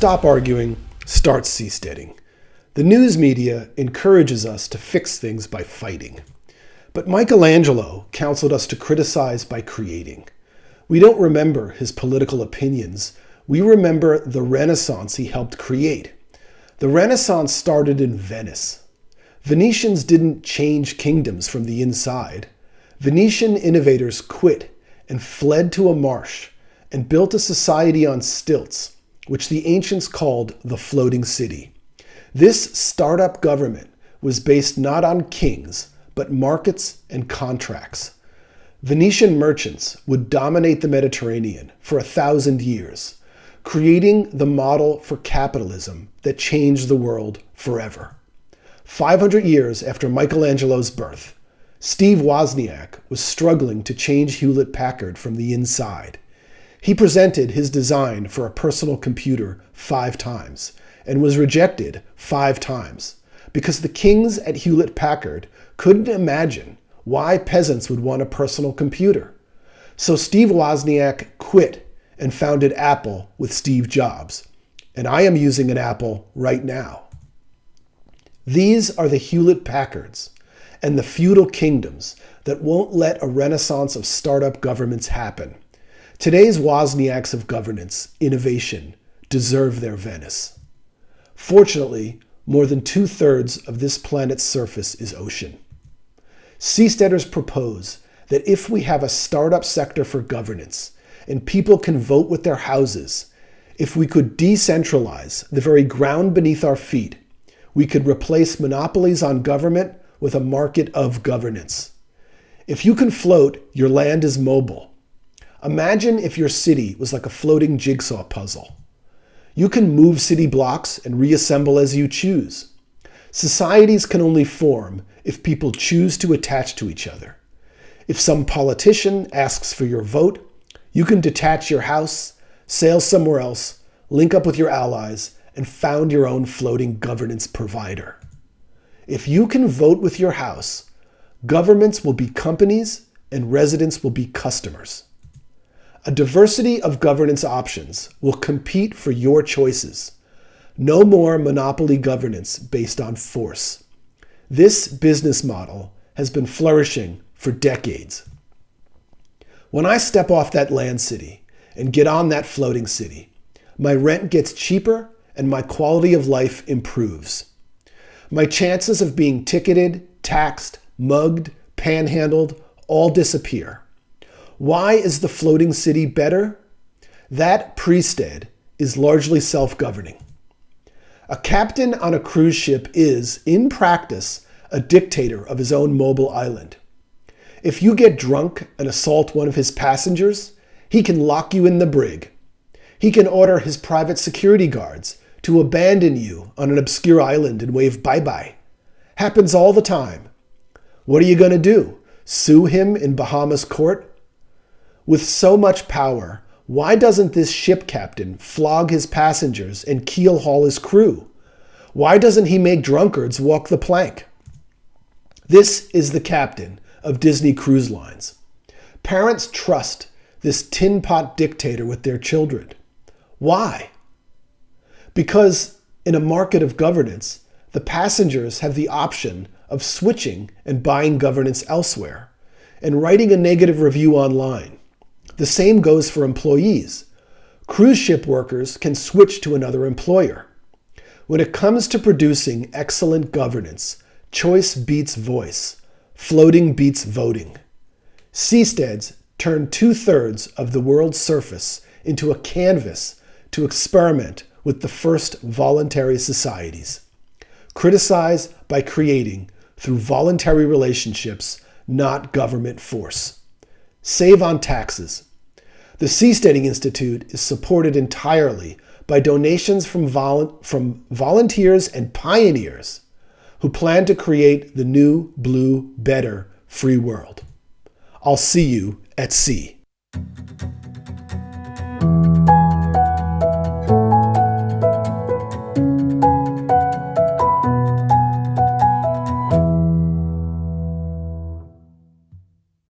stop arguing, start seasteading. The news media encourages us to fix things by fighting. But Michelangelo counseled us to criticize by creating. We don't remember his political opinions. We remember the Renaissance he helped create. The Renaissance started in Venice. Venetians didn't change kingdoms from the inside. Venetian innovators quit and fled to a marsh and built a society on stilts, which the ancients called the floating city. This startup government was based not on kings, but markets and contracts. Venetian merchants would dominate the Mediterranean for 1,000 years, creating the model for capitalism that changed the world forever. 500 years after Michelangelo's birth, Steve Wozniak was struggling to change Hewlett-Packard from the inside. He presented his design for a personal computer 5 times and was rejected 5 times because the kings at Hewlett-Packard couldn't imagine why peasants would want a personal computer. So Steve Wozniak quit and founded Apple with Steve Jobs. And I am using an Apple right now. These are the Hewlett-Packards and the feudal kingdoms that won't let a renaissance of startup governments happen. Today's Wozniaks of governance, innovation, deserve their Venice. Fortunately, more than 2/3 of this planet's surface is ocean. Seasteaders propose that if we have a startup sector for governance and people can vote with their houses, if we could decentralize the very ground beneath our feet, we could replace monopolies on government with a market of governance. If you can float, your land is mobile. Imagine if your city was like a floating jigsaw puzzle. You can move city blocks and reassemble as you choose. Societies can only form if people choose to attach to each other. If some politician asks for your vote, you can detach your house, sail somewhere else, link up with your allies, and found your own floating governance provider. If you can vote with your house, governments will be companies and residents will be customers. A diversity of governance options will compete for your choices. No more monopoly governance based on force. This business model has been flourishing for decades. When I step off that land city and get on that floating city, my rent gets cheaper and my quality of life improves. My chances of being ticketed, taxed, mugged, panhandled all disappear. Why is the floating city better? That priesthood is largely self-governing. A captain on a cruise ship is, in practice, a dictator of his own mobile island. If you get drunk and assault one of his passengers, he can lock you in the brig. He can order his private security guards to abandon you on an obscure island and wave bye-bye. Happens all the time. What are you going to do? Sue him in Bahamas court? With so much power, why doesn't this ship captain flog his passengers and keel haul his crew? Why doesn't he make drunkards walk the plank? This is the captain of Disney Cruise Lines. Parents trust this tin pot dictator with their children. Why? Because in a market of governance, the passengers have the option of switching and buying governance elsewhere and writing a negative review online. The same goes for employees. Cruise ship workers can switch to another employer. When it comes to producing excellent governance, choice beats voice. Floating beats voting. Seasteads turn 2/3 of the world's surface into a canvas to experiment with the first voluntary societies. Criticize by creating through voluntary relationships, not government force. Save on taxes. The Seasteading Institute is supported entirely by donations from volunteers and pioneers who plan to create the new, blue, better, free world. I'll see you at sea.